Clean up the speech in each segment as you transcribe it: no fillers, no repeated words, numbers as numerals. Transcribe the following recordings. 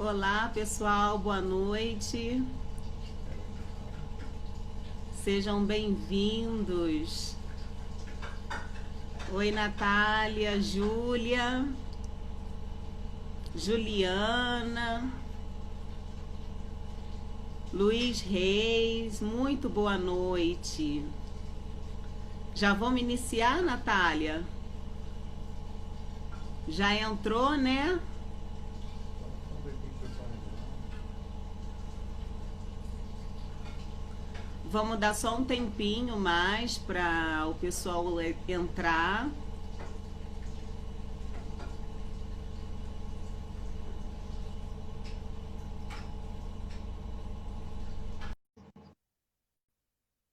Olá, pessoal, boa noite. Sejam bem-vindos. Oi, Natália, Júlia, Juliana, Luiz Reis, muito boa noite. Já vamos iniciar, Natália? Já entrou, né? Vamos dar só um tempinho mais para o pessoal entrar.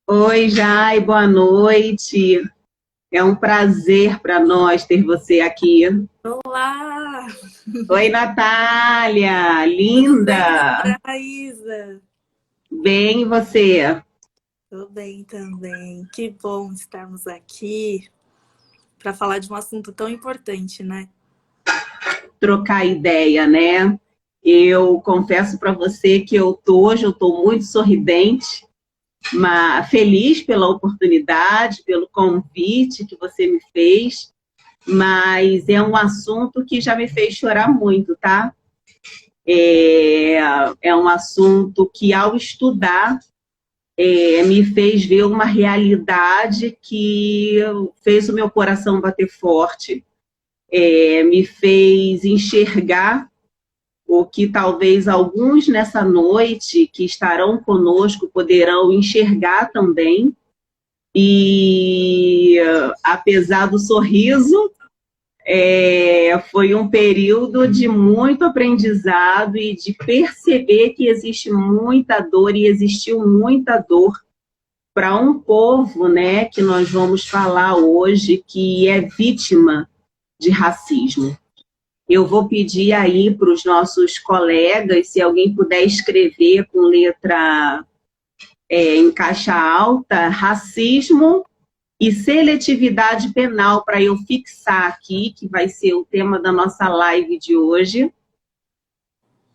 Oi, Jai, boa noite. É um prazer para nós ter você aqui. Olá! Oi, Natália, Tudo bem, linda. doutora Raíza? Bem, e você? Tô bem também. Que bom estarmos aqui para falar de um assunto tão importante, né? Trocar ideia, né? Eu confesso para você que hoje eu estou muito sorridente, mas feliz pela oportunidade, pelo convite que você me fez, mas é um assunto que já me fez chorar muito, tá? É um assunto que, ao estudar, me fez ver uma realidade que fez o meu coração bater forte, me fez enxergar o que talvez alguns nessa noite que estarão conosco poderão enxergar também. E apesar do sorriso, foi um período de muito aprendizado e de perceber que existe muita dor e existiu muita dor para um povo, né, que nós vamos falar hoje, que é vítima de racismo. Eu vou pedir aí para os nossos colegas, se alguém puder escrever com letra em caixa alta, racismo e seletividade penal, para eu fixar aqui, que vai ser o tema da nossa live de hoje.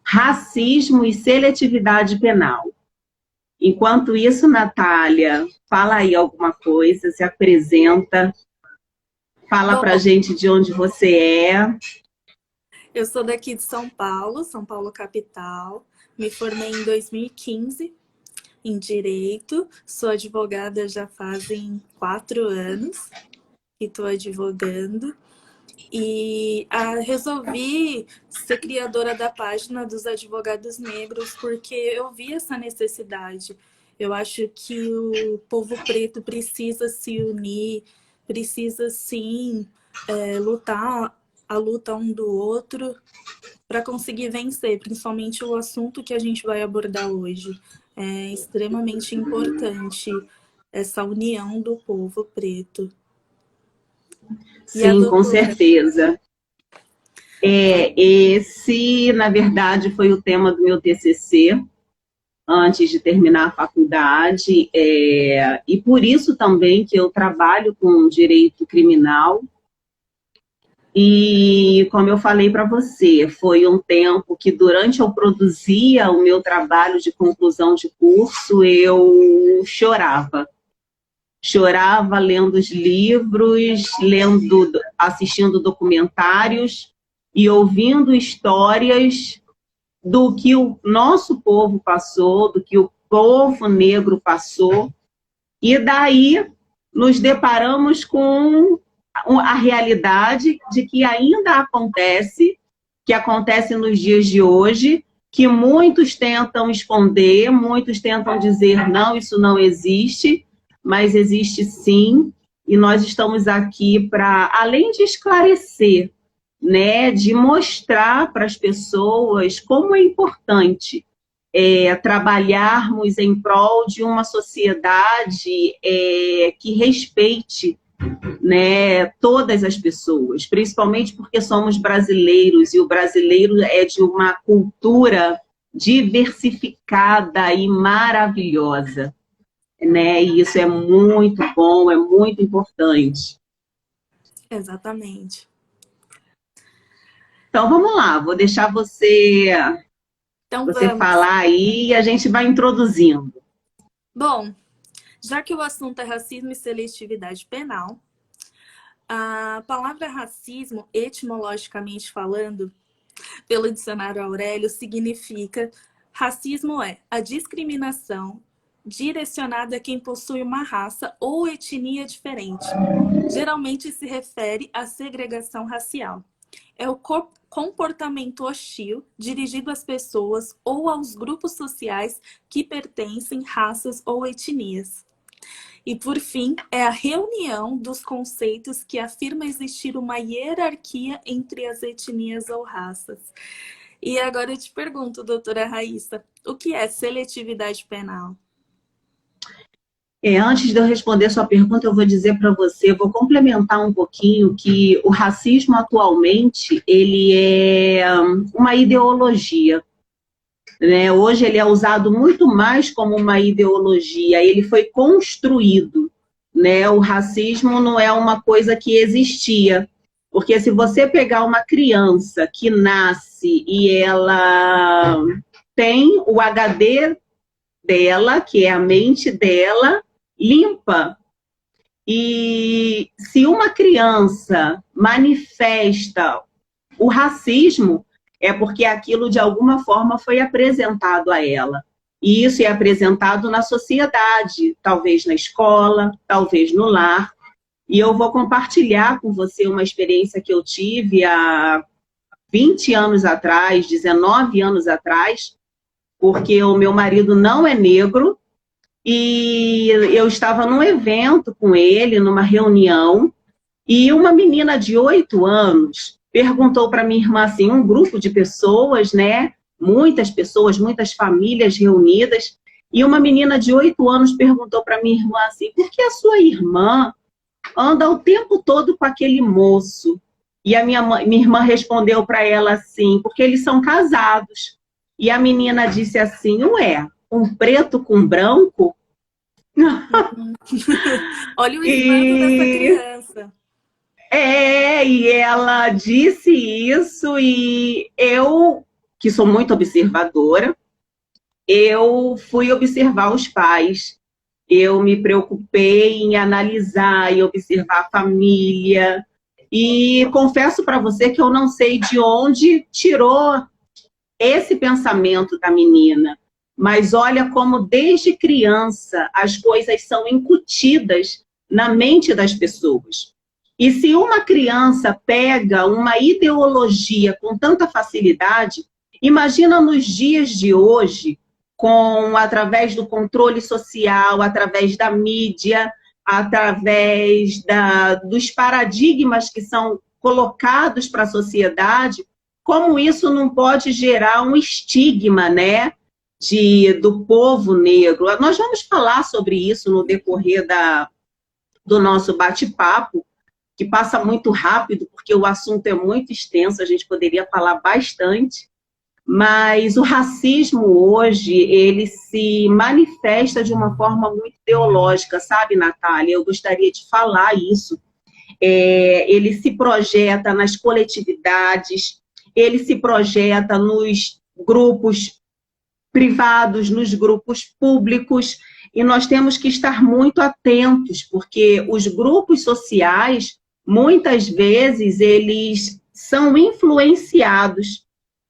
Racismo e seletividade penal. Enquanto isso, Natália, fala aí alguma coisa, se apresenta, fala para a Bom, gente de onde você é. eu sou daqui de São Paulo capital. Me formei em 2015 em Direito. Sou advogada já fazem 4 anos que estou advogando. E resolvi ser criadora da página dos advogados negros porque eu vi essa necessidade. Eu acho que o povo preto precisa se unir, precisa sim lutar a luta um do outro para conseguir vencer, principalmente o assunto que a gente vai abordar hoje. É extremamente importante essa união do povo preto. E a Sim, com doutora? certeza. Esse, na verdade, foi o tema do meu TCC, antes de terminar a faculdade, e por isso também que eu trabalho com direito criminal. E, como eu falei para você, foi um tempo que, durante eu produzia o meu trabalho de conclusão de curso, eu chorava. Chorava lendo os livros, assistindo documentários e ouvindo histórias do que o nosso povo passou, do que o povo negro passou, e daí nos deparamos com a realidade de que ainda acontece, que acontece nos dias de hoje, que muitos tentam esconder, muitos tentam dizer, não, isso não existe, mas existe sim, e nós estamos aqui para, além de esclarecer, né, de mostrar para as pessoas como é importante trabalharmos em prol de uma sociedade que respeite, né, todas as pessoas, principalmente porque somos brasileiros e o brasileiro é de uma cultura diversificada e maravilhosa, né? E isso é muito bom, é muito importante. Exatamente. Então vamos lá, vou deixar você Então você vamos. falar aí e a gente vai introduzindo. Bom, já que o assunto é racismo e seletividade penal, a palavra racismo, etimologicamente falando, pelo dicionário Aurélio, significa: racismo é a discriminação direcionada a quem possui uma raça ou etnia diferente. Geralmente se refere à segregação racial. É o comportamento hostil dirigido às pessoas ou aos grupos sociais que pertencem raças ou etnias. E, por fim, é a reunião dos conceitos que afirma existir uma hierarquia entre as etnias ou raças. E agora eu te pergunto, doutora Raíssa, o que é seletividade penal? Antes de eu responder sua pergunta, eu vou dizer para você, vou complementar um pouquinho que o racismo atualmente, ele é uma ideologia. Né? Hoje ele é usado muito mais como uma ideologia, ele foi construído. Né? O racismo não é uma coisa que existia, porque se você pegar uma criança que nasce e ela tem o HD dela, que é a mente dela, limpa, e se uma criança manifesta o racismo, é porque aquilo de alguma forma foi apresentado a ela. E isso é apresentado na sociedade, talvez na escola, talvez no lar. E eu vou compartilhar com você uma experiência que eu tive há 20 anos atrás, 19 anos atrás, porque o meu marido não é negro, e eu estava num evento com ele, numa reunião, e uma menina de 8 anos perguntou para minha irmã, assim, um grupo de pessoas, né? Muitas pessoas, muitas famílias reunidas, e uma menina de 8 anos perguntou para minha irmã assim: por que a sua irmã anda o tempo todo com aquele moço? E a minha irmã respondeu para ela assim: porque eles são casados. E a menina disse assim: ué, um preto com branco? Olha o espanto dessa criança. E ela disse isso, e eu, que sou muito observadora, eu fui observar os pais. Eu me preocupei em analisar e observar a família. E confesso para você que eu não sei de onde tirou esse pensamento da menina. Mas olha como desde criança as coisas são incutidas na mente das pessoas. E se uma criança pega uma ideologia com tanta facilidade, imagina nos dias de hoje, através do controle social, através da mídia, através dos paradigmas que são colocados para a sociedade, como isso não pode gerar um estigma, né, do povo negro. Nós vamos falar sobre isso no decorrer do nosso bate-papo, que passa muito rápido, porque o assunto é muito extenso, a gente poderia falar bastante, mas o racismo hoje, ele se manifesta de uma forma muito ideológica, sabe, Natália? Eu gostaria de falar isso. Ele se projeta nas coletividades, ele se projeta nos grupos privados, nos grupos públicos, e nós temos que estar muito atentos, porque os grupos sociais, muitas vezes, eles são influenciados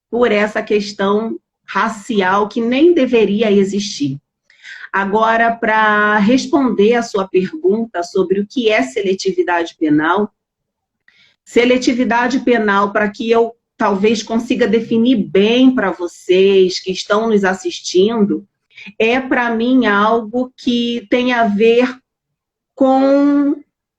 por essa questão racial que nem deveria existir. Agora, para responder a sua pergunta sobre o que é seletividade penal, para que eu talvez consiga definir bem para vocês que estão nos assistindo, é para mim algo que tem a ver com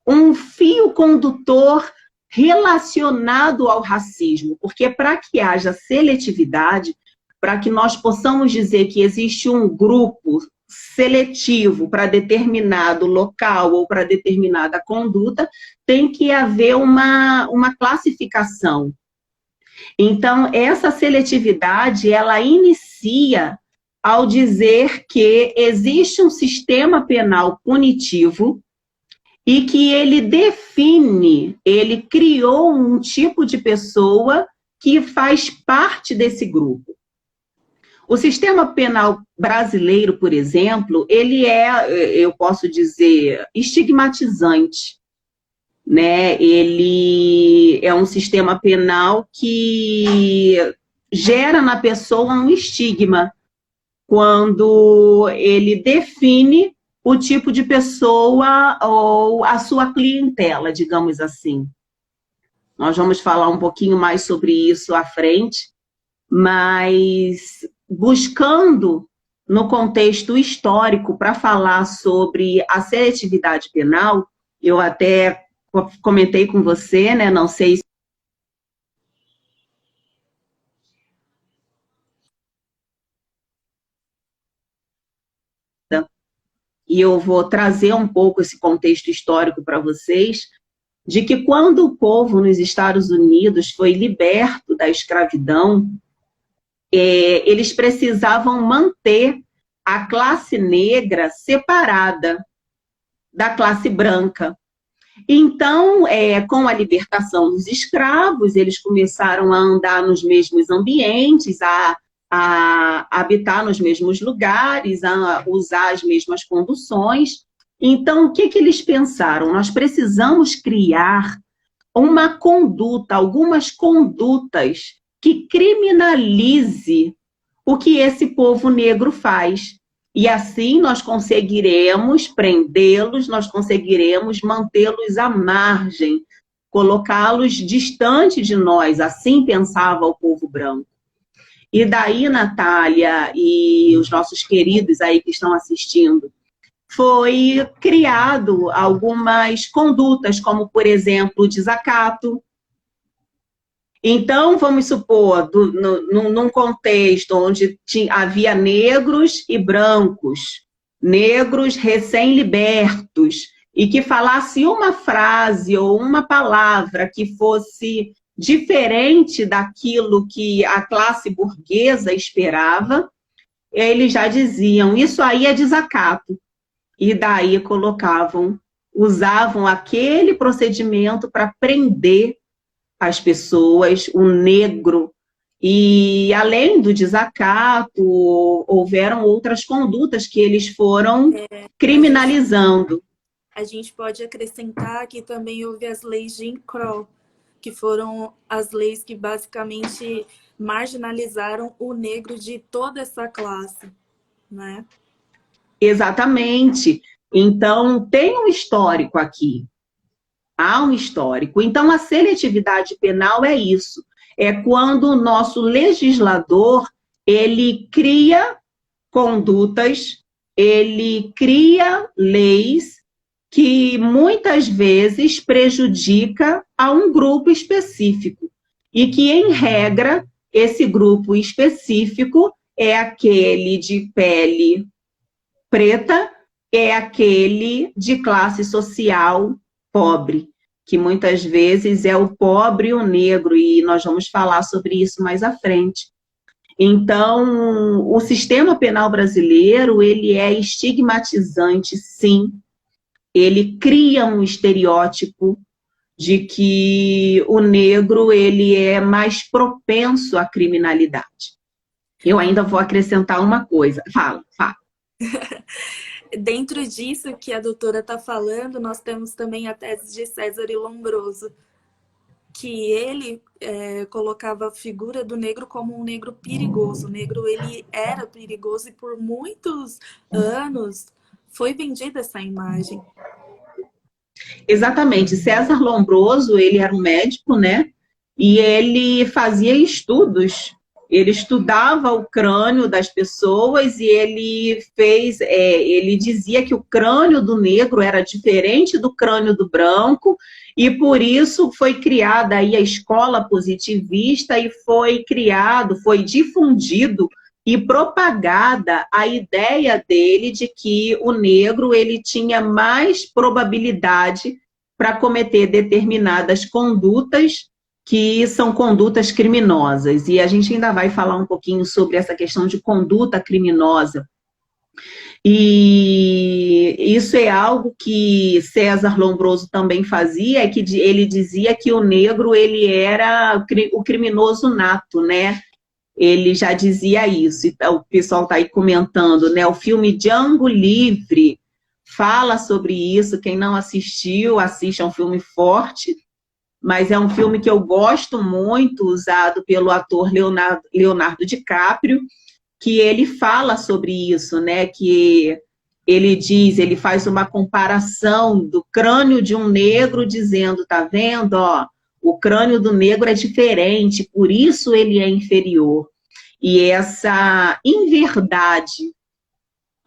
um fio condutor relacionado ao racismo, porque para que haja seletividade, para que nós possamos dizer que existe um grupo seletivo para determinado local ou para determinada conduta, tem que haver uma classificação. Então, essa seletividade, ela inicia ao dizer que existe um sistema penal punitivo e que ele criou um tipo de pessoa que faz parte desse grupo. O sistema penal brasileiro, por exemplo, ele é, eu posso dizer, estigmatizante, né? Ele é um sistema penal que gera na pessoa um estigma quando ele define o tipo de pessoa ou a sua clientela, digamos assim. Nós vamos falar um pouquinho mais sobre isso à frente, mas buscando no contexto histórico para falar sobre a seletividade penal, eu até comentei com você, né? Não sei se e eu vou trazer um pouco esse contexto histórico para vocês, de que quando o povo nos Estados Unidos foi liberto da escravidão, eles precisavam manter a classe negra separada da classe branca. Então, com a libertação dos escravos, eles começaram a andar nos mesmos ambientes, a habitar nos mesmos lugares, a usar as mesmas conduções. Então, o que eles pensaram? Nós precisamos criar uma conduta, algumas condutas que criminalize o que esse povo negro faz. E assim nós conseguiremos prendê-los, nós conseguiremos mantê-los à margem, colocá-los distante de nós, assim pensava o povo branco. E daí, Natália e os nossos queridos aí que estão assistindo, foi criado algumas condutas, como, por exemplo, o desacato. Então, vamos supor, num contexto onde havia negros e brancos, negros recém-libertos, e que falasse uma frase ou uma palavra que fosse diferente daquilo que a classe burguesa esperava, eles já diziam, isso aí é desacato. E daí usavam aquele procedimento para prender as pessoas, o negro. E além do desacato, houveram outras condutas que eles foram criminalizando. A gente pode acrescentar que também houve as leis de Jim Crow, que foram as leis que basicamente marginalizaram o negro de toda essa classe, né? Exatamente. Então, tem um histórico aqui. Há um histórico. Então, a seletividade penal é isso. É quando o nosso legislador, ele cria condutas, ele cria leis que muitas vezes prejudica a um grupo específico. E que, em regra, esse grupo específico é aquele de pele preta, é aquele de classe social pobre, que muitas vezes é o pobre e o negro, e nós vamos falar sobre isso mais à frente. Então, o sistema penal brasileiro, ele é estigmatizante, sim. Ele cria um estereótipo de que o negro, ele é mais propenso à criminalidade. Eu ainda vou acrescentar uma coisa. Fala. Dentro disso que a doutora está falando, nós temos também a tese de César e Lombroso, que ele colocava a figura do negro como um negro perigoso. O negro, ele era perigoso e por muitos anos foi vendida essa imagem. Exatamente. César Lombroso, ele era um médico, né? E ele fazia estudos. Ele estudava o crânio das pessoas e ele dizia que o crânio do negro era diferente do crânio do branco e por isso foi criada aí a escola positivista e foi difundido e propagada a ideia dele de que o negro ele tinha mais probabilidade para cometer determinadas condutas que são condutas criminosas. E a gente ainda vai falar um pouquinho sobre essa questão de conduta criminosa. E isso é algo que César Lombroso também fazia, é que ele dizia que o negro ele era o criminoso nato, né? ele já dizia isso. Então, o pessoal está aí comentando, né? O filme Django Livre fala sobre isso. Quem não assistiu, assiste, é um filme forte, mas é um filme que eu gosto muito, usado pelo ator Leonardo DiCaprio, que ele fala sobre isso, né? Que ele faz uma comparação do crânio de um negro, dizendo, tá vendo, ó, o crânio do negro é diferente, por isso ele é inferior. E essa inverdade,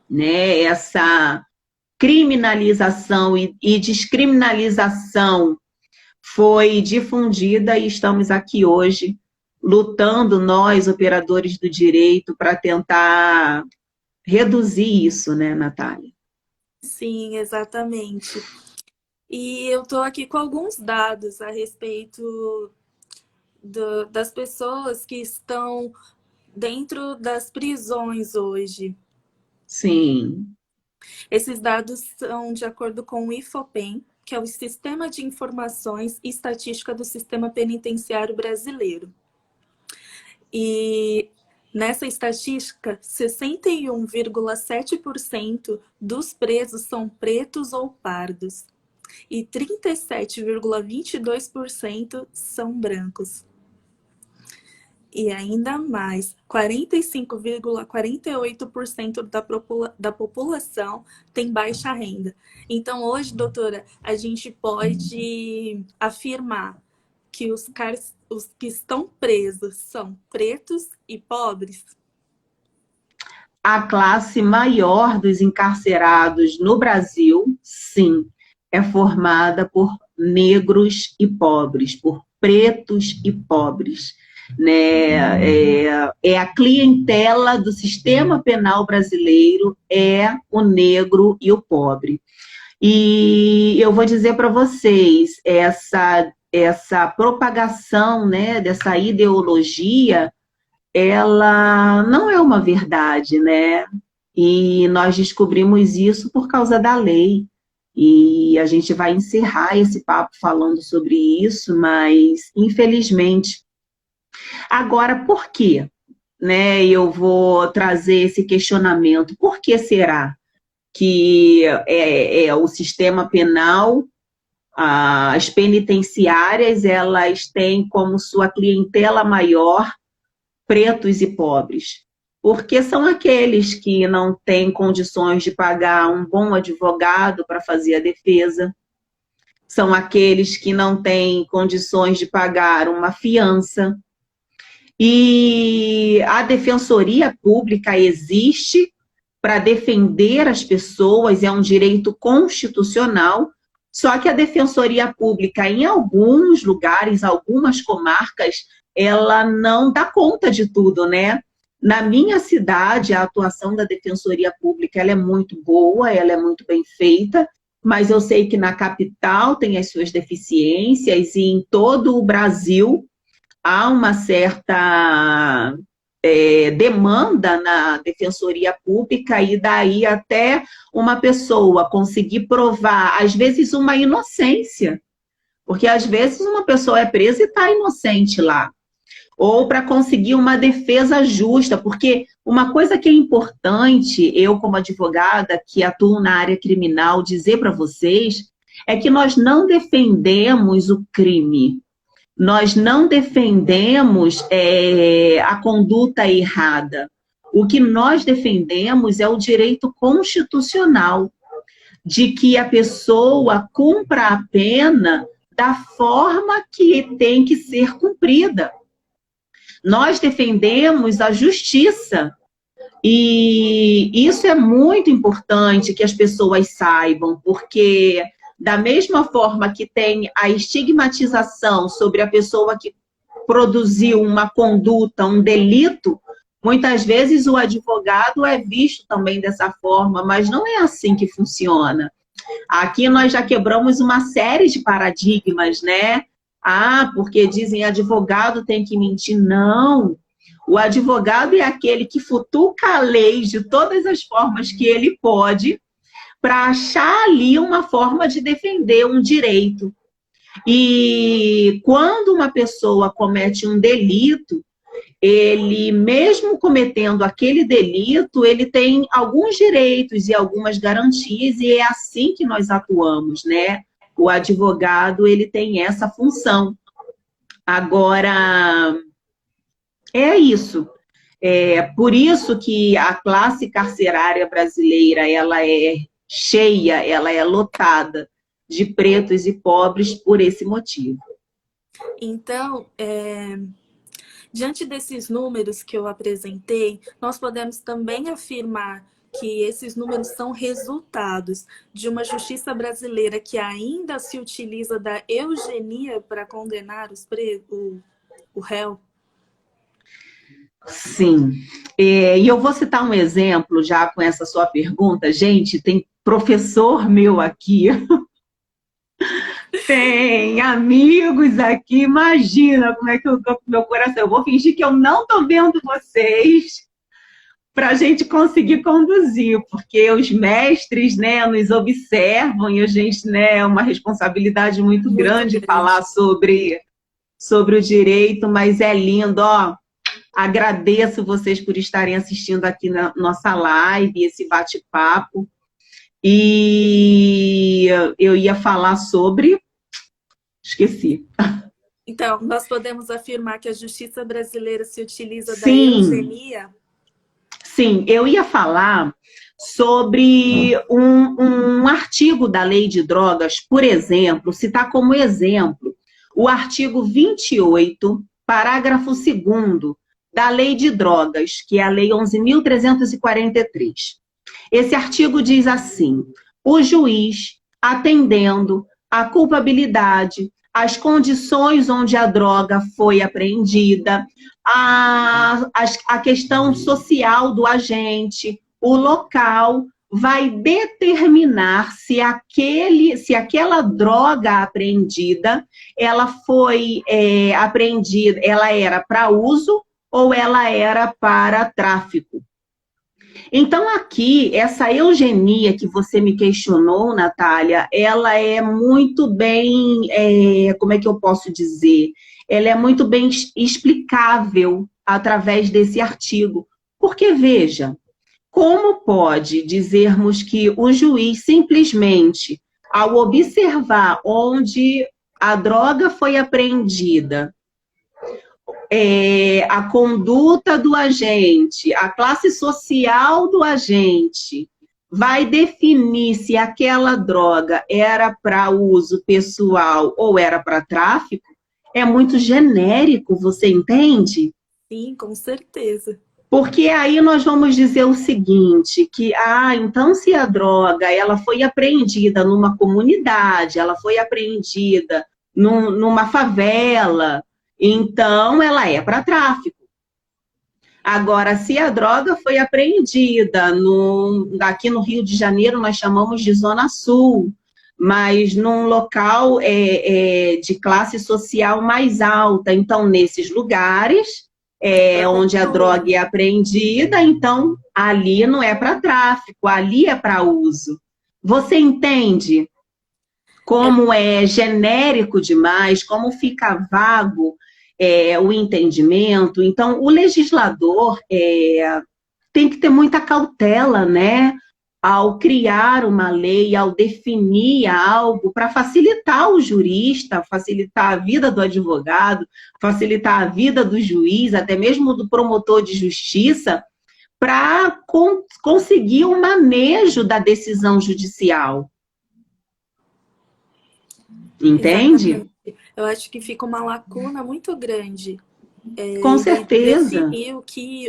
né? Essa criminalização e descriminalização foi difundida e estamos aqui hoje lutando, nós, operadores do direito, para tentar reduzir isso, né, Natália? Sim, exatamente. E eu estou aqui com alguns dados a respeito das pessoas que estão dentro das prisões hoje. Sim. Esses dados são de acordo com o IFOPEN, que é o Sistema de Informações e Estatística do Sistema Penitenciário Brasileiro. E nessa estatística, 61,7% dos presos são pretos ou pardos e 37,22% são brancos. E ainda mais, 45,48% da população tem baixa renda. Então, hoje, doutora, a gente pode afirmar que os que estão presos são pretos e pobres? A classe maior dos encarcerados no Brasil, sim, é formada por negros e pobres, por pretos e pobres. Né? É a clientela do sistema penal brasileiro, é o negro e o pobre. E eu vou dizer para vocês, essa propagação, né, dessa ideologia, ela não é uma verdade, né? E nós descobrimos isso por causa da lei. E a gente vai encerrar esse papo falando sobre isso, mas, infelizmente... Agora, por quê? Né, eu vou trazer esse questionamento. Por que será que o sistema penal, as penitenciárias, elas têm como sua clientela maior pretos e pobres? Porque são aqueles que não têm condições de pagar um bom advogado para fazer a defesa, são aqueles que não têm condições de pagar uma fiança. E a Defensoria Pública existe para defender as pessoas, é um direito constitucional, só que a Defensoria Pública, em alguns lugares, algumas comarcas, ela não dá conta de tudo, né? Na minha cidade, a atuação da Defensoria Pública ela é muito boa, ela é muito bem feita, mas eu sei que na capital tem as suas deficiências e em todo o Brasil há uma certa demanda na Defensoria Pública e daí até uma pessoa conseguir provar, às vezes, uma inocência, porque às vezes uma pessoa é presa e está inocente lá, ou para conseguir uma defesa justa, porque uma coisa que é importante, eu como advogada que atuo na área criminal, dizer para vocês, é que nós não defendemos o crime, nós não defendemos a conduta errada. O que nós defendemos é o direito constitucional de que a pessoa cumpra a pena da forma que tem que ser cumprida. Nós defendemos a justiça. E isso é muito importante que as pessoas saibam, porque... Da mesma forma que tem a estigmatização sobre a pessoa que produziu uma conduta, um delito, muitas vezes o advogado é visto também dessa forma, mas não é assim que funciona. Aqui nós já quebramos uma série de paradigmas, né? Porque dizem advogado tem que mentir. Não. O advogado é aquele que futuca a lei de todas as formas que ele pode, para achar ali uma forma de defender um direito. E quando uma pessoa comete um delito, ele, mesmo cometendo aquele delito, ele tem alguns direitos e algumas garantias, e é assim que nós atuamos, né? O advogado, ele tem essa função. Agora, é isso. É por isso que a classe carcerária brasileira, ela é cheia, ela é lotada de pretos e pobres por esse motivo. Então, diante desses números que eu apresentei, nós podemos também afirmar que esses números são resultados de uma justiça brasileira que ainda se utiliza da eugenia para condenar o réu? Sim. E eu vou citar um exemplo já com essa sua pergunta. Gente, tem professor meu aqui, tem amigos aqui, imagina como é que eu estou com meu coração. Eu vou fingir que eu não estou vendo vocês para a gente conseguir conduzir, porque os mestres, né, nos observam e a gente, né, é uma responsabilidade muito grande falar sobre o direito, mas é lindo, ó. Agradeço vocês por estarem assistindo aqui na nossa live, esse bate-papo. E eu ia falar sobre... Esqueci. Então, nós podemos afirmar que a justiça brasileira se utiliza da Sim. eugenia? Sim, eu ia falar sobre um artigo da Lei de Drogas, por exemplo, citar como exemplo o artigo 28, parágrafo 2º, da Lei de Drogas, que é a Lei 11.343. Esse artigo diz assim: o juiz, atendendo à culpabilidade, às condições onde a droga foi apreendida, a questão social do agente, o local, vai determinar se aquela droga apreendida, ela foi apreendida, ela era para uso ou ela era para tráfico. Então, aqui, essa eugenia que você me questionou, Natália, ela é muito bem, como é que eu posso dizer? Ela é muito bem explicável através desse artigo. Porque, veja, como pode dizermos que o juiz simplesmente, ao observar onde a droga foi apreendida, a conduta do agente, a classe social do agente, vai definir se aquela droga era para uso pessoal ou era para tráfico, é muito genérico, você entende? Sim, com certeza. Porque aí nós vamos dizer o seguinte, que, então se a droga ela foi apreendida numa comunidade, ela foi apreendida numa favela, então ela é para tráfico. Agora, se a droga foi apreendida aqui no Rio de Janeiro, nós chamamos de Zona Sul, mas num local de classe social mais alta, então nesses lugares onde a droga é apreendida, então ali não é para tráfico, ali é para uso. Você entende como é genérico demais, como fica vago o entendimento? Então, o legislador tem que ter muita cautela, né? Ao criar uma lei, ao definir algo para facilitar o jurista, facilitar a vida do advogado, facilitar a vida do juiz, até mesmo do promotor de justiça, para conseguir o manejo da decisão judicial. Entende? Exatamente. Eu acho que fica uma lacuna muito grande. Com certeza. Definir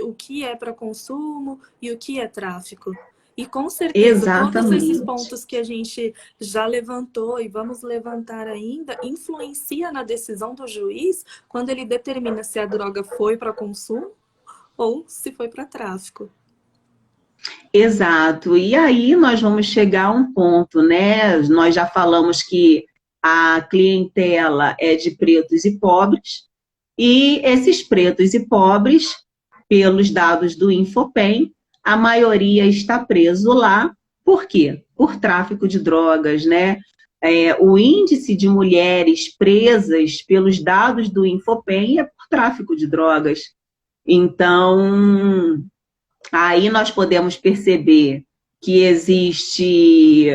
o que é para consumo e o que é tráfico. E com certeza, Exatamente. todos esses pontos que a gente já levantou e vamos levantar ainda, influencia na decisão do juiz quando ele determina se a droga foi para consumo ou se foi para tráfico. Exato. E aí nós vamos chegar a um ponto, né? Nós já falamos que a clientela é de pretos e pobres, e esses pretos e pobres, pelos dados do Infopem, a maioria está preso lá. Por quê? Por tráfico de drogas, né? O índice de mulheres presas pelos dados do Infopem é por tráfico de drogas. Então, aí nós podemos perceber que existe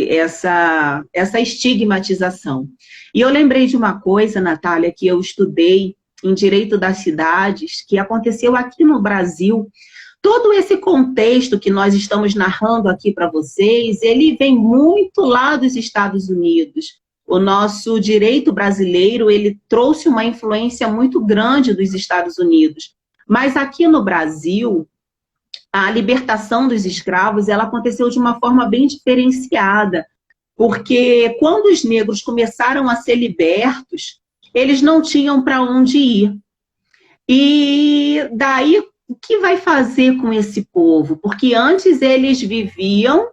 essa estigmatização. E eu lembrei de uma coisa, Natália, que eu estudei em Direito das Cidades, que aconteceu aqui no Brasil. Todo esse contexto que nós estamos narrando aqui para vocês, ele vem muito lá dos Estados Unidos. O nosso direito brasileiro, ele trouxe uma influência muito grande dos Estados Unidos. Mas aqui no Brasil, a libertação dos escravos, ela aconteceu de uma forma bem diferenciada, porque quando os negros começaram a ser libertos, eles não tinham para onde ir. E daí, o que vai fazer com esse povo? Porque antes eles viviam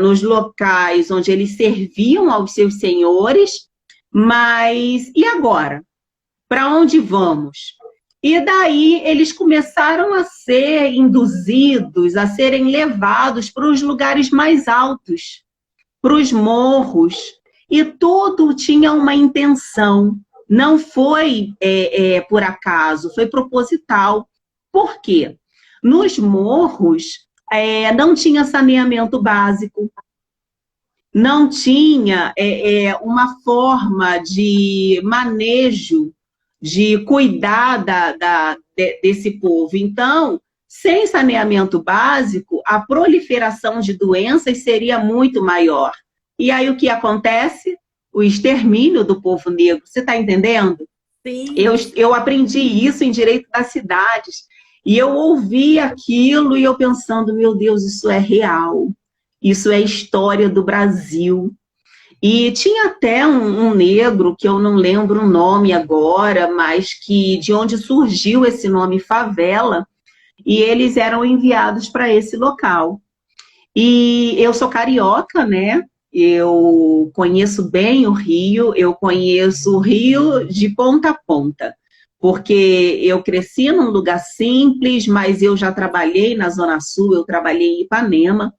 nos locais onde eles serviam aos seus senhores, mas e agora? Para onde vamos? E daí eles começaram a ser induzidos, a serem levados para os lugares mais altos, para os morros, e tudo tinha uma intenção. Não foi por acaso, foi proposital. Por quê? Nos morros não tinha saneamento básico, não tinha uma forma de manejo, de cuidar desse povo. Então, sem saneamento básico, a proliferação de doenças seria muito maior. E aí o que acontece? O extermínio do povo negro. Você está entendendo? Sim. Eu aprendi isso em Direito das Cidades. E eu ouvi aquilo e eu pensando, meu Deus, isso é real. Isso é história do Brasil. E tinha até um negro, que eu não lembro o nome agora, mas que de onde surgiu esse nome favela, e eles eram enviados para esse local. E eu sou carioca, né? Eu conheço bem o Rio, eu conheço o Rio de ponta a ponta, porque eu cresci num lugar simples, mas eu já trabalhei na Zona Sul, eu trabalhei em Ipanema,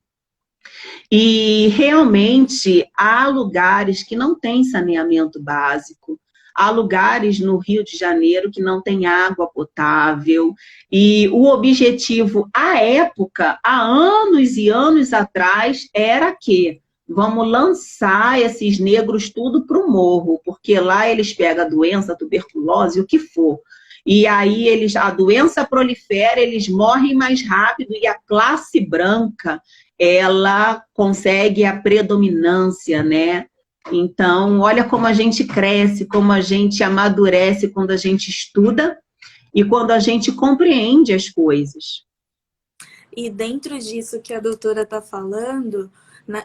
e realmente há lugares que não têm saneamento básico, há lugares no Rio de Janeiro que não tem água potável, e o objetivo, à época, há anos e anos atrás, era que vamos lançar esses negros tudo para o morro, porque lá eles pegam a doença, a tuberculose, o que for. E aí a doença prolifera, eles morrem mais rápido, e a classe branca, ela consegue a predominância, né? Então, olha como a gente cresce, como a gente amadurece quando a gente estuda e quando a gente compreende as coisas. E dentro disso que a doutora está falando,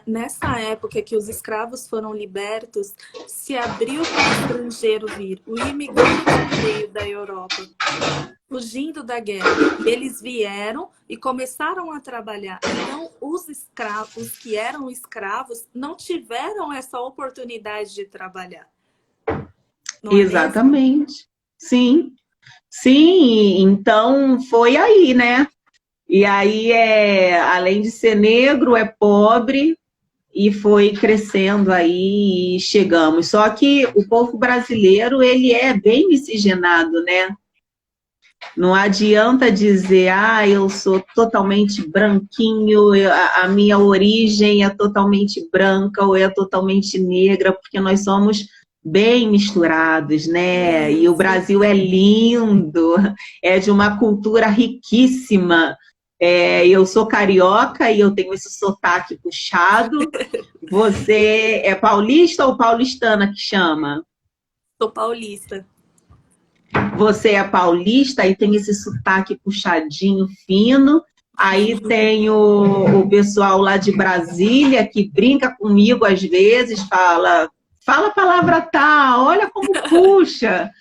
nessa época que os escravos foram libertos, se abriu para o estrangeiro vir. O imigrante veio da Europa, fugindo da guerra. Eles vieram e começaram a trabalhar. Então, os escravos que eram escravos não tiveram essa oportunidade de trabalhar. Não Exatamente. É mesmo? Sim. Sim, então foi aí, né? E aí, além de ser negro, é pobre, e foi crescendo aí e chegamos. Só que o povo brasileiro, ele é bem miscigenado, né? Não adianta dizer, eu sou totalmente branquinho, a minha origem é totalmente branca ou é totalmente negra, porque nós somos bem misturados, né? E o Brasil é lindo, é de uma cultura riquíssima. Eu sou carioca e eu tenho esse sotaque puxado. Você é paulista ou paulistana que chama? Sou paulista. Você é paulista e tem esse sotaque puxadinho, fino. Aí tem o pessoal lá de Brasília que brinca comigo às vezes, fala a palavra tal, olha como puxa,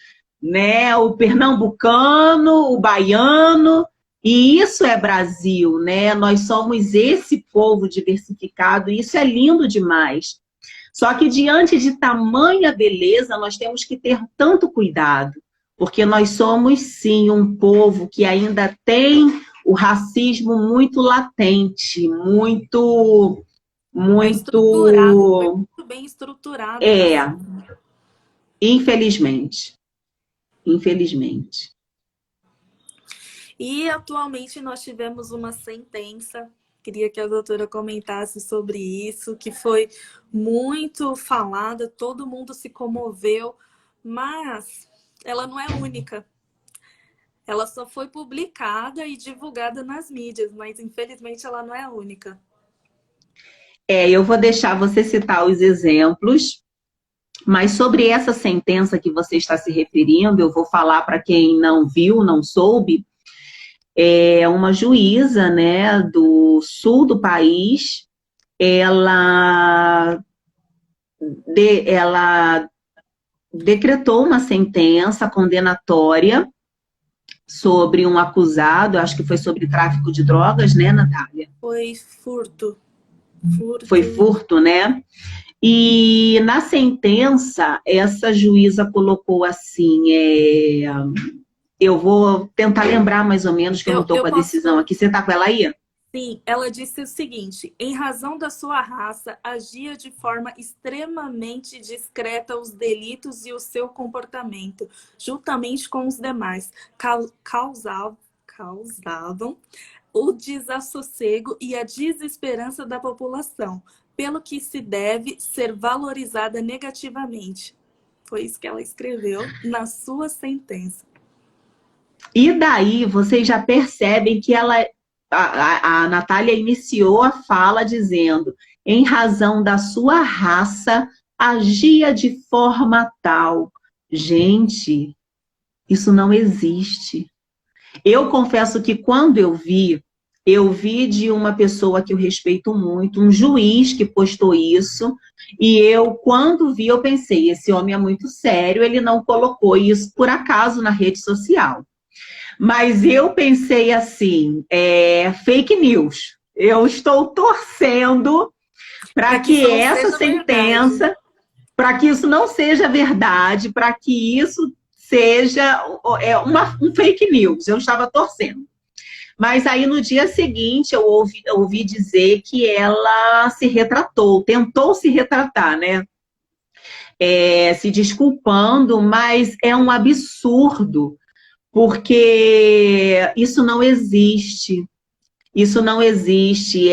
né? O pernambucano, o baiano. E isso é Brasil, né? Nós somos esse povo diversificado, e isso é lindo demais. Só que diante de tamanha beleza, nós temos que ter tanto cuidado, porque nós somos, sim, um povo que ainda tem o racismo muito latente, muito muito bem estruturado. Infelizmente. infelizmente. E atualmente nós tivemos uma sentença, queria que a doutora comentasse sobre isso, que foi muito falada, todo mundo se comoveu, mas ela não é única. Ela só foi publicada e divulgada nas mídias, mas infelizmente ela não é única. Eu vou deixar você citar os exemplos, mas sobre essa sentença que você está se referindo, eu vou falar para quem não viu, não soube. É uma juíza, né, do sul do país, ela decretou uma sentença condenatória sobre um acusado, acho que foi sobre tráfico de drogas, né, Natália? Foi furto. Foi furto, né? E na sentença, essa juíza colocou assim, eu vou tentar lembrar mais ou menos, que eu não estou com a decisão aqui. Você está com ela aí? Sim, ela disse o seguinte: em razão da sua raça, agia de forma extremamente discreta os delitos e o seu comportamento, juntamente com os demais, causavam o desassossego e a desesperança da população, pelo que se deve ser valorizada negativamente. Foi isso que ela escreveu na sua sentença. E daí vocês já percebem que a Natália iniciou a fala dizendo: em razão da sua raça, agia de forma tal. Gente, isso não existe. Eu confesso que quando eu vi de uma pessoa que eu respeito muito, um juiz que postou isso, e quando vi, eu pensei, esse homem é muito sério, ele não colocou isso por acaso na rede social. Mas eu pensei assim, fake news. Eu estou torcendo para que essa sentença, para que isso não seja verdade, para que isso seja um fake news. Eu estava torcendo. Mas aí no dia seguinte eu ouvi dizer que ela se retratou, tentou se retratar, né? Se desculpando, mas é um absurdo, porque isso não existe. Isso não existe.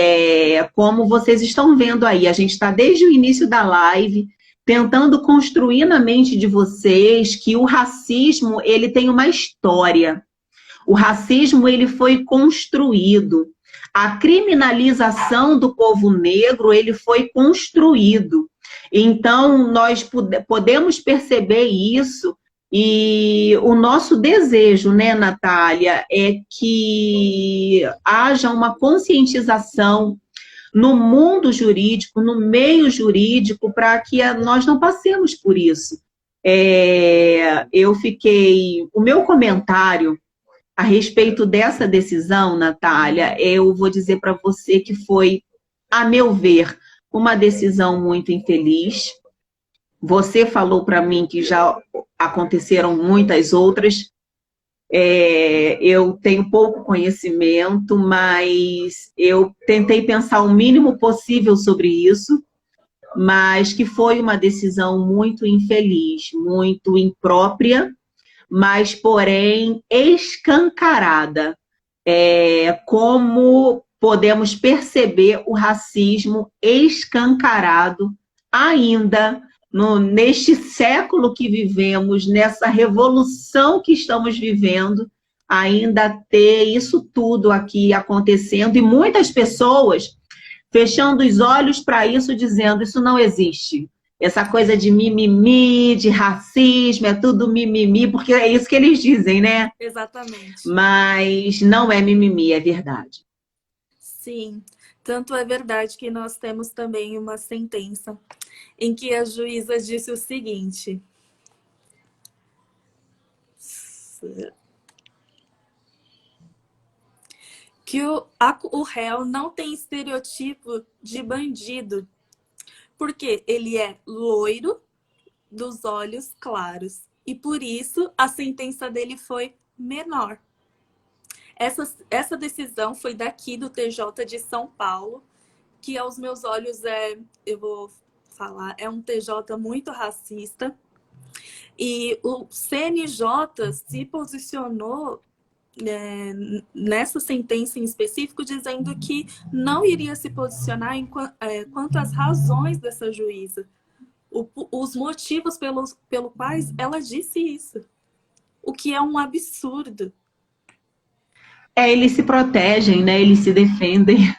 Como vocês estão vendo aí, a gente está desde o início da live tentando construir na mente de vocês que o racismo ele tem uma história. O racismo ele foi construído. A criminalização do povo negro ele foi construído. Então, nós podemos perceber isso, e o nosso desejo, né, Natália, é que haja uma conscientização no mundo jurídico, no meio jurídico, para que nós não passemos por isso. O meu comentário a respeito dessa decisão, Natália, eu vou dizer para você que foi, a meu ver, uma decisão muito infeliz. Você falou para mim que já aconteceram muitas outras. Eu tenho pouco conhecimento, mas eu tentei pensar o mínimo possível sobre isso, mas que foi uma decisão muito infeliz, muito imprópria, mas, porém, escancarada. Como podemos perceber o racismo escancarado ainda neste século que vivemos, nessa revolução que estamos vivendo, ainda ter isso tudo aqui acontecendo, e muitas pessoas fechando os olhos para isso, dizendo isso não existe. Essa coisa de mimimi, de racismo, é tudo mimimi, porque é isso que eles dizem, né? Exatamente. Mas não é mimimi, é verdade. Sim, tanto é verdade que nós temos também uma sentença em que a juíza disse o seguinte: que o réu não tem estereotipo de bandido, porque ele é loiro, dos olhos claros, e por isso a sentença dele foi menor. Essa decisão foi daqui do TJ de São Paulo, que aos meus olhos eu vou falar, é um TJ muito racista. E o CNJ se posicionou nessa sentença em específico, dizendo que não iria se posicionar quanto às razões dessa juíza, os motivos pelo quais ela disse isso, o que é um absurdo. Eles se protegem, né? Eles se defendem.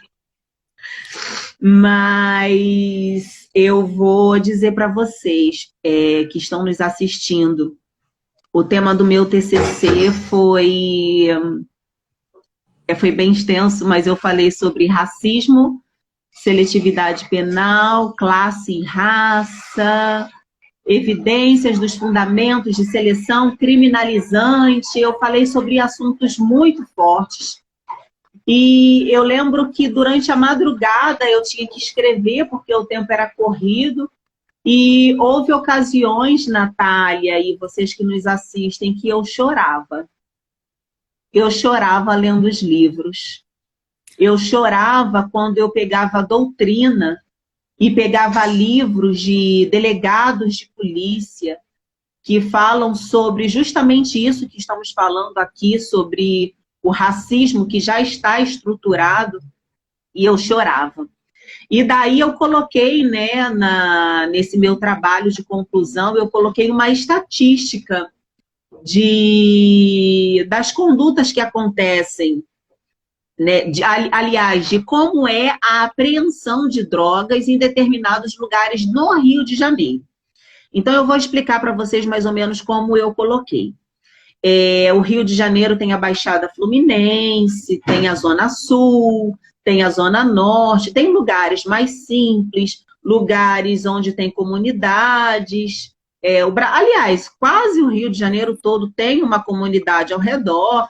Mas eu vou dizer para vocês que estão nos assistindo, o tema do meu TCC foi bem extenso, mas eu falei sobre racismo, seletividade penal, classe e raça, evidências dos fundamentos de seleção criminalizante. Eu falei sobre assuntos muito fortes. E eu lembro que durante a madrugada eu tinha que escrever, porque o tempo era corrido. E houve ocasiões, Natália, e vocês que nos assistem, que eu chorava. Eu chorava lendo os livros. Eu chorava quando eu pegava a doutrina e pegava livros de delegados de polícia que falam sobre justamente isso que estamos falando aqui, sobre o racismo que já está estruturado, e eu chorava. E daí eu coloquei, né, nesse meu trabalho de conclusão, eu coloquei uma estatística das condutas que acontecem, né, aliás, de como é a apreensão de drogas em determinados lugares no Rio de Janeiro. Então eu vou explicar para vocês mais ou menos como eu coloquei. O Rio de Janeiro tem a Baixada Fluminense, tem a Zona Sul, tem a Zona Norte, tem lugares mais simples, lugares onde tem comunidades. Aliás, quase o Rio de Janeiro todo tem uma comunidade ao redor.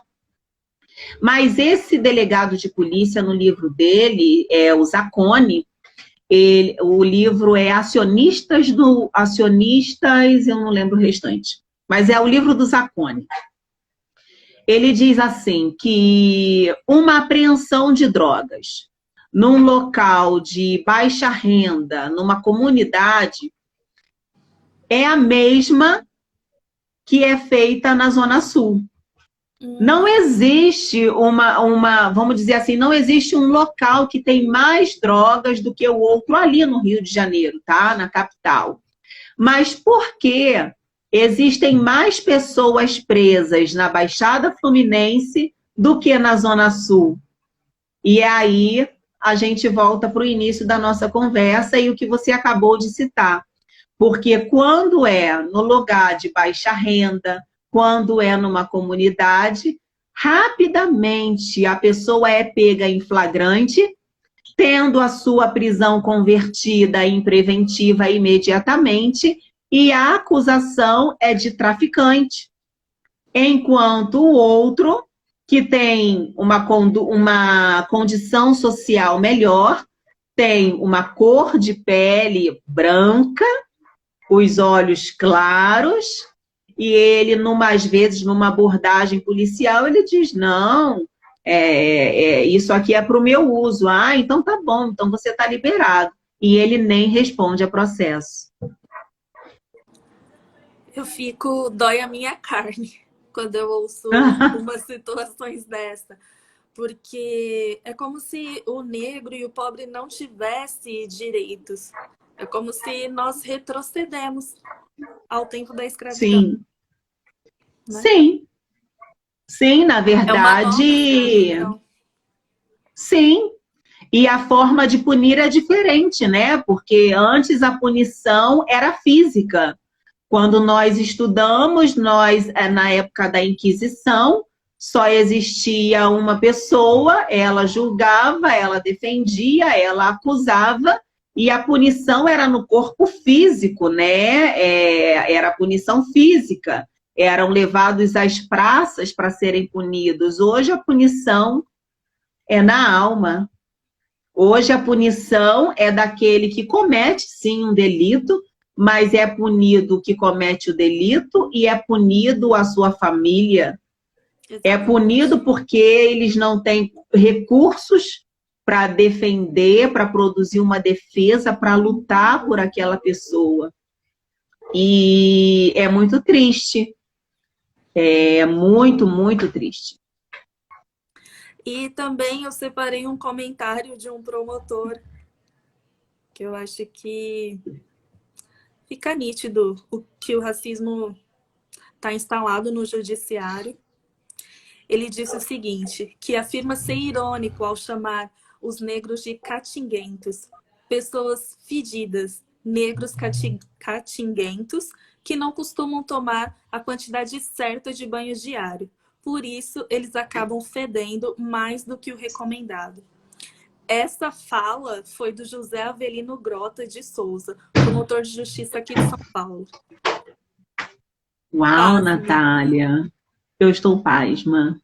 Mas esse delegado de polícia, no livro dele, o Zacconi, o livro é Acionistas, eu não lembro o restante, mas é o livro do Zacconi. Ele diz assim, que uma apreensão de drogas num local de baixa renda, numa comunidade, é a mesma que é feita na Zona Sul. Não existe vamos dizer assim, não existe um local que tem mais drogas do que o outro ali no Rio de Janeiro, tá? Na capital. Mas por quê? Existem mais pessoas presas na Baixada Fluminense do que na Zona Sul. E aí a gente volta para o início da nossa conversa e o que você acabou de citar. Porque quando é no lugar de baixa renda, quando é numa comunidade, rapidamente a pessoa é pega em flagrante, tendo a sua prisão convertida em preventiva imediatamente, e a acusação é de traficante. Enquanto o outro, que tem uma condição social melhor, tem uma cor de pele branca, os olhos claros, e ele, às vezes, numa abordagem policial, ele diz, não, isso aqui é para o meu uso. Ah, então tá bom, então você está liberado. E ele nem responde a processo. Dói a minha carne quando eu ouço umas situações dessa. Porque é como se o negro e o pobre não tivessem direitos. É como se nós retrocedemos ao tempo da escravidão. Sim. Né? Sim. Sim, na verdade... Sim. E a forma de punir é diferente, né? Porque antes a punição era física. Quando nós estudamos, na época da Inquisição, só existia uma pessoa, ela julgava, ela defendia, ela acusava, e a punição era no corpo físico, né? Era a punição física. Eram levados às praças para serem punidos. Hoje a punição é na alma. Hoje a punição é daquele que comete, sim, um delito, mas é punido o que comete o delito e é punido a sua família. É punido porque eles não têm recursos para defender, para produzir uma defesa, para lutar por aquela pessoa. E é muito triste. É muito, muito triste. E também eu separei um comentário de um promotor, que eu acho que fica nítido o que o racismo está instalado no judiciário. Ele disse o seguinte, que afirma ser irônico ao chamar os negros de catinguentos, pessoas fedidas, negros catinguentos, que não costumam tomar a quantidade certa de banho diário. Por isso, eles acabam fedendo mais do que o recomendado. Essa fala foi do José Avelino Grota de Souza, promotor de justiça aqui de São Paulo. Uau, Natália, eu estou pasma.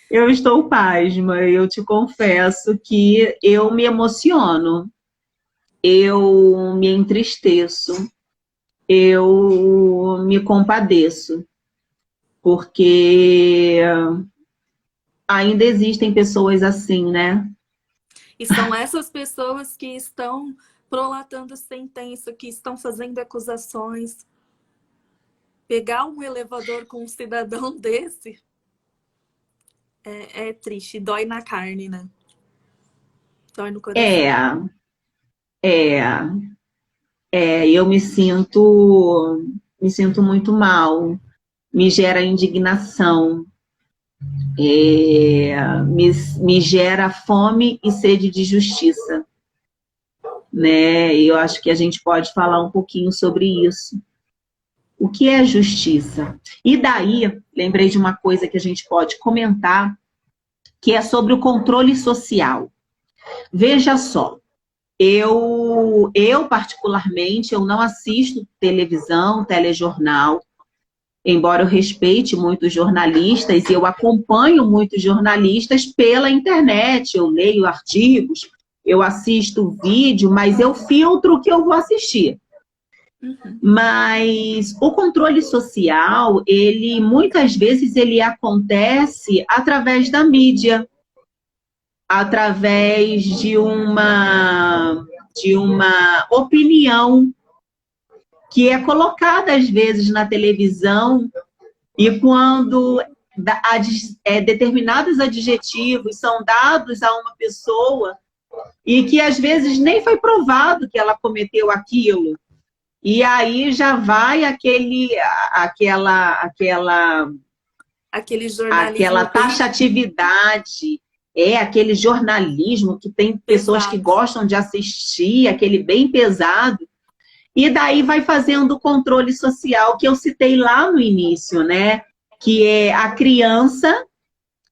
Eu estou pasma, eu te confesso que eu me emociono, eu me entristeço, eu me compadeço, porque ainda existem pessoas assim, né? E são essas pessoas que estão prolatando sentença, que estão fazendo acusações. Pegar um elevador com um cidadão desse é triste, dói na carne, né? Dói no coração. Eu me sinto muito mal, me gera indignação, me gera fome e sede de justiça, né? E eu acho que a gente pode falar um pouquinho sobre isso. O que é justiça? E daí, lembrei de uma coisa que a gente pode comentar, que é sobre o controle social. Veja só, eu particularmente, eu não assisto televisão, telejornal, embora eu respeite muitos jornalistas, e eu acompanho muitos jornalistas pela internet, eu leio artigos, eu assisto vídeo, mas eu filtro o que eu vou assistir. Mas o controle social, ele muitas vezes ele acontece através da mídia, através de uma opinião que é colocada às vezes na televisão, e quando determinados adjetivos são dados a uma pessoa e que às vezes nem foi provado que ela cometeu aquilo, e aí já vai aquela taxatividade, aquele jornalismo que tem pessoas que gostam de assistir, aquele bem pesado, e daí vai fazendo o controle social que eu citei lá no início, né? Que é a criança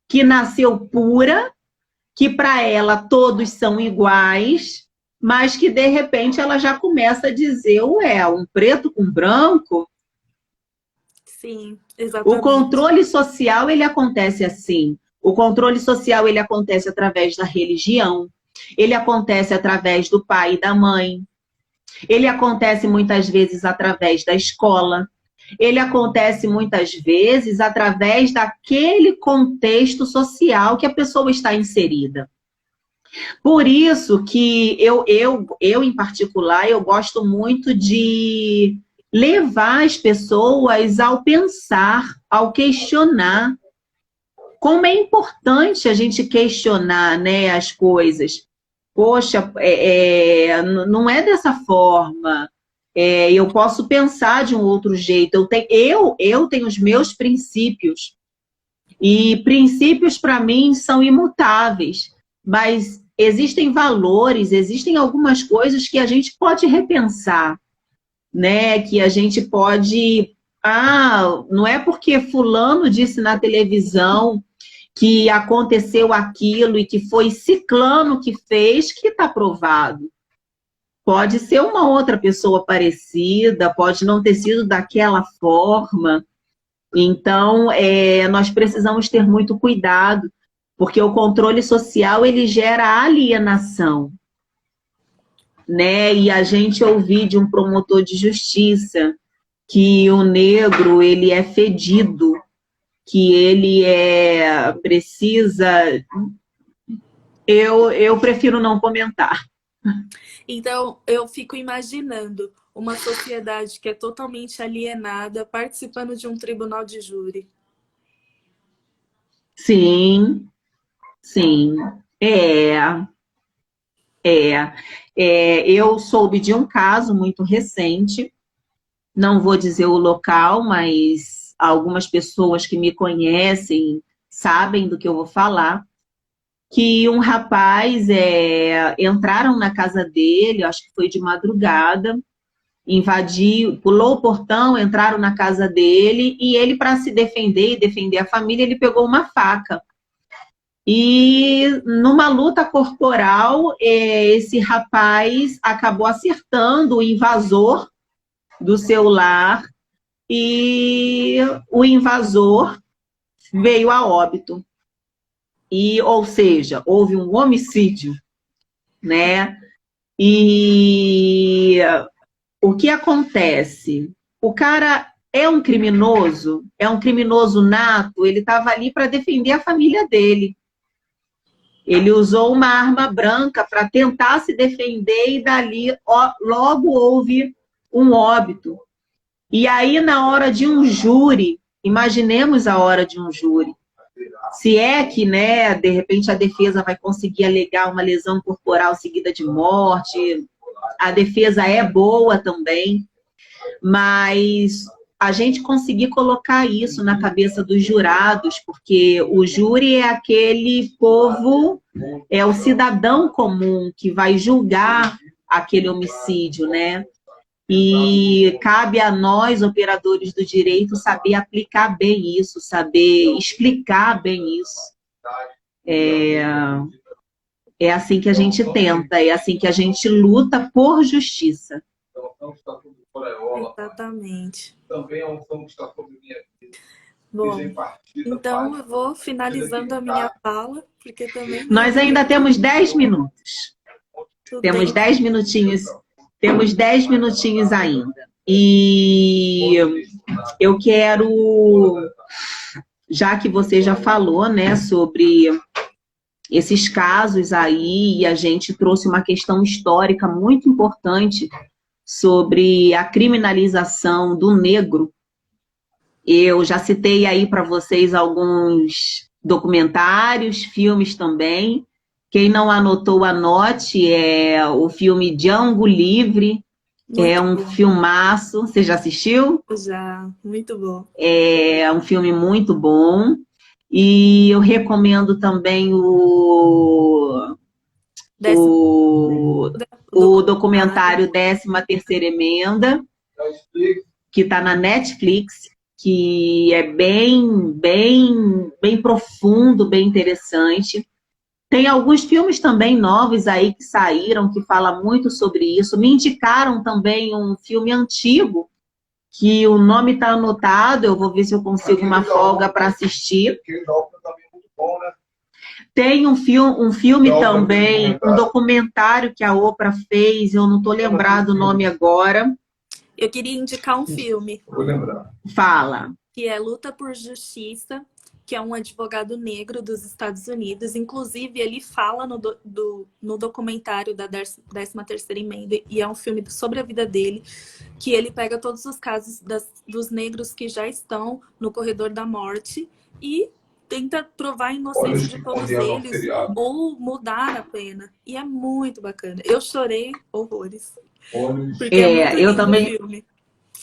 que nasceu pura, que para ela todos são iguais, mas que de repente ela já começa a dizer, ué, um preto com branco? Sim, exatamente. O controle social, ele acontece assim. O controle social, ele acontece através da religião, ele acontece através do pai e da mãe, ele acontece muitas vezes através da escola, ele acontece muitas vezes através daquele contexto social que a pessoa está inserida. Por isso que eu em particular, eu gosto muito de levar as pessoas ao pensar, ao questionar. Como é importante a gente questionar, né, as coisas. Poxa, não é dessa forma. Eu posso pensar de um outro jeito. Eu tenho os meus princípios. E princípios, para mim, são imutáveis. Mas existem valores, existem algumas coisas que a gente pode repensar, né? Que a gente pode... não é porque fulano disse na televisão que aconteceu aquilo e que foi ciclano que fez, que está provado. Pode ser uma outra pessoa parecida, pode não ter sido daquela forma. Então, nós precisamos ter muito cuidado, porque o controle social, ele gera alienação, né? E a gente ouvir de um promotor de justiça que o negro, ele é fedido, que ele precisa... Eu prefiro não comentar. Então, eu fico imaginando uma sociedade que é totalmente alienada participando de um tribunal de júri. Sim, sim. É, eu soube de um caso muito recente, não vou dizer o local, mas algumas pessoas que me conhecem sabem do que eu vou falar, que um rapaz entraram na casa dele, acho que foi de madrugada, invadiu, pulou o portão, entraram na casa dele e ele, para se defender e defender a família, ele pegou uma faca. E numa luta corporal, esse rapaz acabou acertando o invasor do seu lar e o invasor veio a óbito. E, ou seja, houve um homicídio, né? E o que acontece? O cara é um criminoso nato, ele estava ali para defender a família dele. Ele usou uma arma branca para tentar se defender e dali logo houve um óbito. E aí, na hora de um júri, imaginemos a hora de um júri, se é que, né, de repente a defesa vai conseguir alegar uma lesão corporal seguida de morte, a defesa é boa também, mas a gente conseguir colocar isso na cabeça dos jurados, porque o júri é aquele povo, é o cidadão comum que vai julgar aquele homicídio, né? E cabe a nós, operadores do direito, saber aplicar bem isso, saber explicar bem isso. É assim que a gente tenta, é assim que a gente luta por justiça. Exatamente. Bom, então eu vou finalizando a minha fala, porque também... Nós ainda temos 10 minutos. Temos 10 minutinhos. Temos 10 minutinhos ainda. E eu quero, já que você já falou, né, sobre esses casos aí, e a gente trouxe uma questão histórica muito importante sobre a criminalização do negro. Eu já citei aí para vocês alguns documentários, filmes também. Quem não anotou, anote, é o filme Django Livre, é um filmaço. Você já assistiu? Já, muito bom. É um filme muito bom. E eu recomendo também o documentário 13ª Emenda, que está na Netflix, que é bem profundo, bem interessante. Tem alguns filmes também novos aí que saíram, que falam muito sobre isso. Me indicaram também um filme antigo, que o nome está anotado, eu vou ver se eu consigo uma folga para assistir. Tem um filme também, um documentário que a Oprah fez, eu não estou lembrado o nome agora. Eu queria indicar um filme. Vou lembrar. Fala. Que é Luta por Justiça, que é um advogado negro dos Estados Unidos. Inclusive, ele fala no documentário da 13ª Emenda, e é um filme sobre a vida dele, que ele pega todos os casos dos negros que já estão no corredor da morte e tenta provar a inocência de todos eles ou mudar a pena. E é muito bacana. Eu chorei horrores. Porque é muito eu também. filme.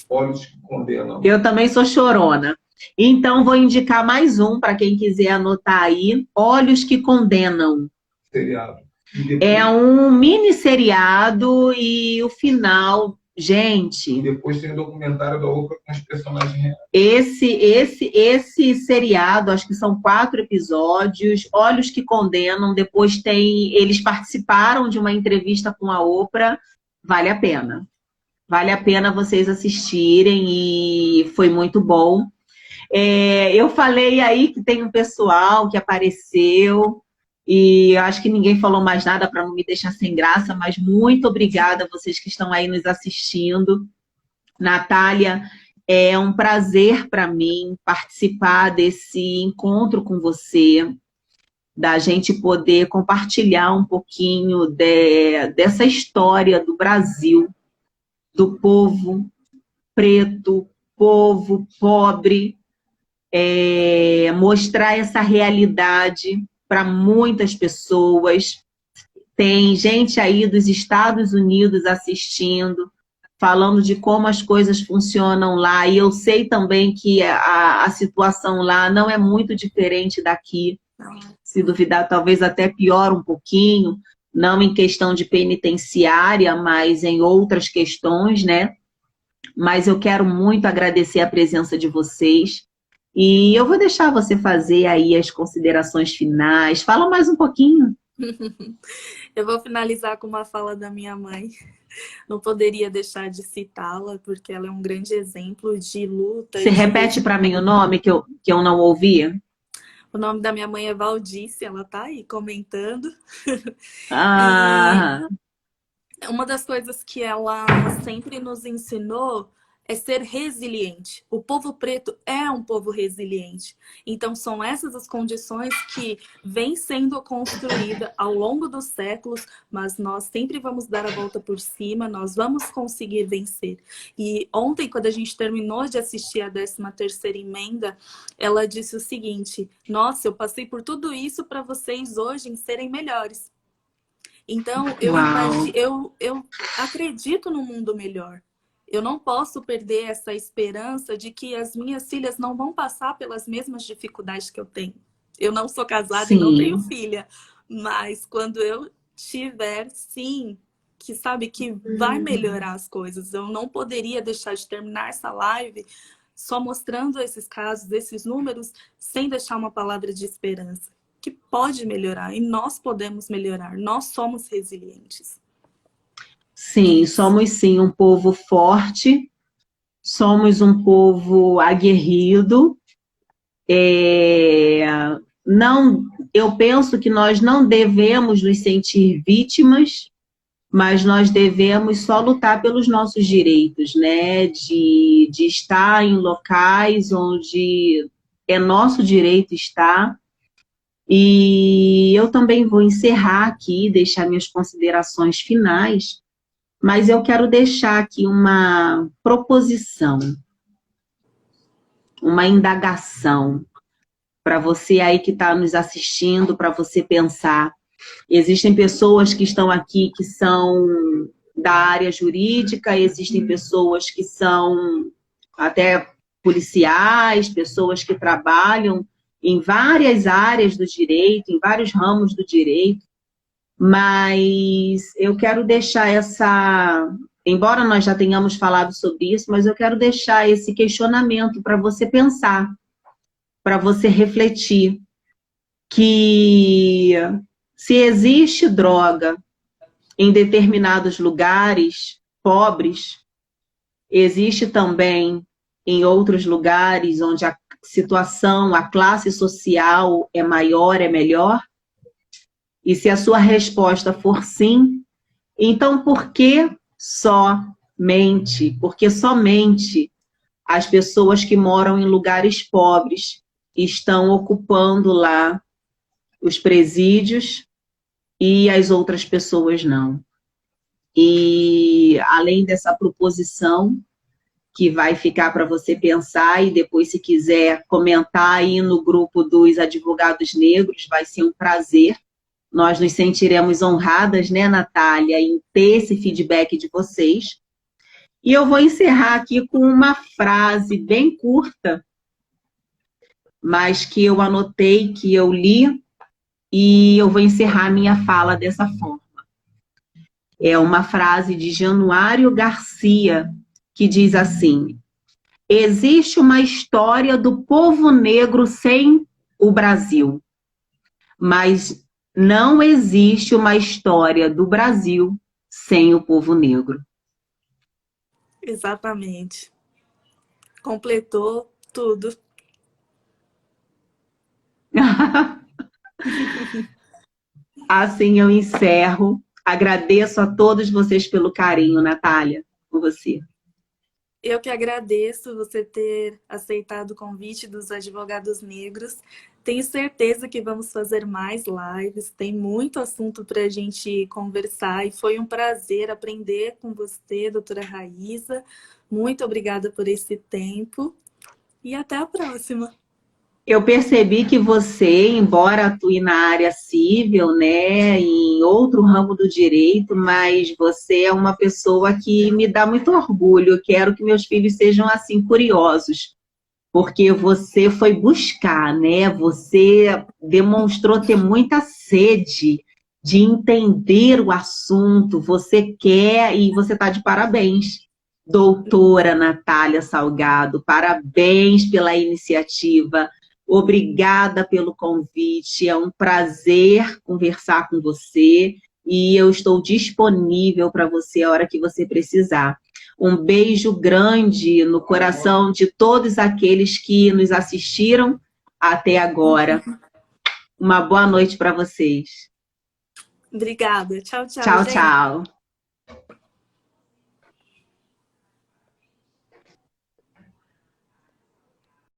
Olhos que condenam. Eu também sou chorona. Então, vou indicar mais um para quem quiser anotar aí. Olhos que Condenam. Seriado. É um mini seriado e o final, gente... E depois tem o documentário da Oprah com os personagens reais. Esse seriado, acho que são 4 episódios, Olhos que Condenam. Depois tem... Eles participaram de uma entrevista com a Oprah. Vale a pena. Vale a pena vocês assistirem e foi muito bom. Eu falei aí que tem um pessoal que apareceu e eu acho que ninguém falou mais nada para não me deixar sem graça, mas muito obrigada a vocês que estão aí nos assistindo. Natália, é um prazer para mim participar desse encontro com você. da gente poder compartilhar um pouquinho dessa história do Brasil, do povo preto, povo pobre, mostrar essa realidade para muitas pessoas. Tem gente aí dos Estados Unidos assistindo, falando de como as coisas funcionam lá, e eu sei também que a situação lá não é muito diferente daqui. Se duvidar, talvez até pior um pouquinho, não em questão de penitenciária, mas em outras questões, né? Mas eu quero muito agradecer a presença de vocês. E eu vou deixar você fazer aí as considerações finais. Fala mais um pouquinho. Eu vou finalizar com uma fala da minha mãe. Não poderia deixar de citá-la, porque ela é um grande exemplo de luta. Você repete para mim o nome que eu não ouvi? O nome da minha mãe é Valdice, ela tá aí comentando. Ah... E uma das coisas que ela sempre nos ensinou é ser resiliente. O povo preto é um povo resiliente. Então, são essas as condições que vêm sendo construídas ao longo dos séculos, mas nós sempre vamos dar a volta por cima, nós vamos conseguir vencer. E ontem, quando a gente terminou de assistir a 13ª emenda, ela disse o seguinte: nossa, eu passei por tudo isso para vocês hoje serem melhores. Então, eu acredito no mundo melhor. Eu não posso perder essa esperança de que as minhas filhas não vão passar pelas mesmas dificuldades que eu tenho. Eu não sou casada e não tenho filha, mas quando eu tiver, sim, que sabe que vai melhorar as coisas. Eu não poderia deixar de terminar essa live só mostrando esses casos, esses números, sem deixar uma palavra de esperança, que pode melhorar, e nós podemos melhorar, nós somos resilientes. Sim, somos sim um povo forte, somos um povo aguerrido. Não, eu penso que nós não devemos nos sentir vítimas, mas nós devemos só lutar pelos nossos direitos, né? De estar em locais onde é nosso direito estar. E eu também vou encerrar aqui, deixar minhas considerações finais, mas eu quero deixar aqui uma proposição, uma indagação para você aí que está nos assistindo, para você pensar. Existem pessoas que estão aqui que são da área jurídica, existem pessoas que são até policiais, pessoas que trabalham em várias áreas do direito, em vários ramos do direito, mas eu quero deixar embora nós já tenhamos falado sobre isso, mas eu quero deixar esse questionamento para você pensar, para você refletir, que se existe droga em determinados lugares pobres, existe também em outros lugares onde a situação, a classe social é maior, é melhor? E se a sua resposta for sim, então por que somente? Porque somente as pessoas que moram em lugares pobres estão ocupando lá os presídios e as outras pessoas não. E além dessa proposição, que vai ficar para você pensar, e depois, se quiser comentar aí no grupo dos advogados negros, vai ser um prazer. Nós nos sentiremos honradas, né, Natália, em ter esse feedback de vocês. E eu vou encerrar aqui com uma frase bem curta, mas que eu anotei, que eu li, e eu vou encerrar minha fala dessa forma. É uma frase de Januário Garcia, que diz assim: existe uma história do povo negro sem o Brasil, mas não existe uma história do Brasil sem o povo negro. Exatamente. Completou tudo. Assim eu encerro. Agradeço a todos vocês pelo carinho, Natália, com você. Eu que agradeço você ter aceitado o convite dos advogados negros. Tenho certeza que vamos fazer mais lives, tem muito assunto para a gente conversar e foi um prazer aprender com você, doutora Raíza. Muito obrigada por esse tempo e até a próxima. Eu percebi que você, embora atue na área civil, né, em outro ramo do direito, mas você é uma pessoa que me dá muito orgulho. Eu quero que meus filhos sejam assim curiosos, porque você foi buscar, né? Você demonstrou ter muita sede de entender o assunto. Você quer e você está de parabéns. Doutora Natália Salgado, parabéns pela iniciativa. Obrigada pelo convite. É um prazer conversar com você e eu estou disponível para você a hora que você precisar. Um beijo grande no coração de todos aqueles que nos assistiram até agora. Uma boa noite para vocês. Obrigada. Tchau, tchau, Tchau, gente. tchau.